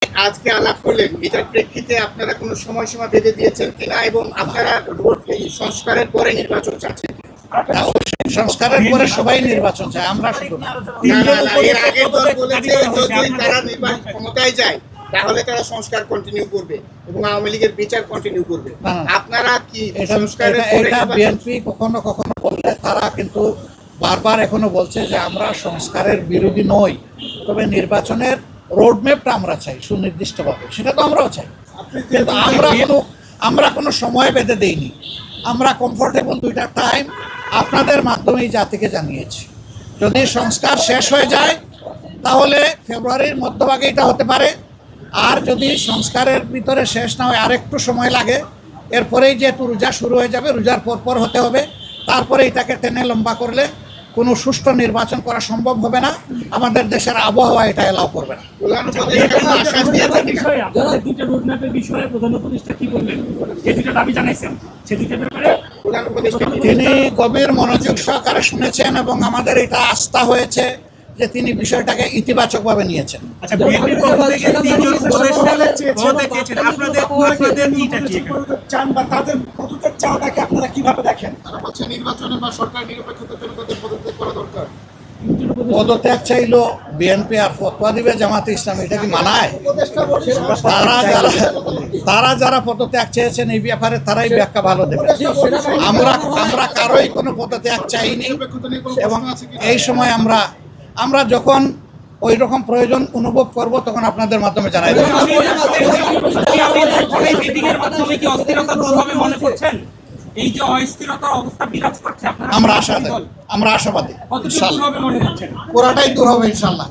আজকে আলাপ করলেন, এটার প্রেক্ষিতে আপনারা কোনো সময়সীমা বেঁধে দিয়েছেন কিনা এবং আপনারা এই সংস্কারের পরে নির্বাচন চাচ্ছেন? সংস্কারের পরে সবাই নির্বাচন চায়, আমরা শুধু না। এর আগের দল বলেছে যদি তারা নির্বাচন ক্ষমতায় যায় তাহলে তারা সংস্কার কন্টিনিউ করবে এবং আওয়ামী লীগের বিচার কন্টিনিউ করবে। আপনারা কি সংস্কারের পরে বিএনপি কখনো কখনো বললে তারা কিন্তু বারবার এখনো বলছে যে আমরা সংস্কারের বিরোধী নই, তবে নির্বাচনের রোডম্যাপটা আমরা চাই সুনির্দিষ্টভাবে, সেটা তো আমরাও চাই। কিন্তু আমরা কোনো সময় বেঁধে দেইনি। আমরা কমফোর্টেবল দুইটা টাইম আপনাদের মাধ্যমে এই জাতিকে জানিয়েছি। যদি সংস্কার শেষ হয়ে যায় তাহলে ফেব্রুয়ারির মধ্যভাগে এটা হতে পারে, আর যদি সংস্কারের ভিতরে শেষ না হয় আরেকটু সময় লাগে, এরপরেই যেহেতু রোজা শুরু হয়ে যাবে, রোজার পর হতে হবে, তারপরে এটাকে টেনে লম্বা করলে কোনো সুষ্ঠু নির্বাচন করা সম্ভব হবে না। আমাদের দেশের আবহাওয়া এটা এলাও করবে না। তিনি গভীর মনোযোগ সহকারে শুনেছেন এবং আমাদের এটা আস্থা হয়েছে যে তিনি বিষয়টাকে ইতিবাচকভাবে নিয়েছেন। পদত্যাগ চাইলো বিএনপি আর ফতোয়া দিবে জামাতে ইসলামী, এটা কি মানায়? তারা যারা পদত্যাগ চেয়েছেন এই ব্যাপারে তারাই ব্যাখ্যা ভালো দেবে। আমরা কারোই কোনো পদত্যাগ চাইনি এবং এই সময় আমরা যখন ওই রকম প্রয়োজন অনুভব করব তখন আপনাদের মাধ্যমে জানাই দেব। আমরা আশাবাদী পুরাটাই দূর হবে ইনশাল্লাহ।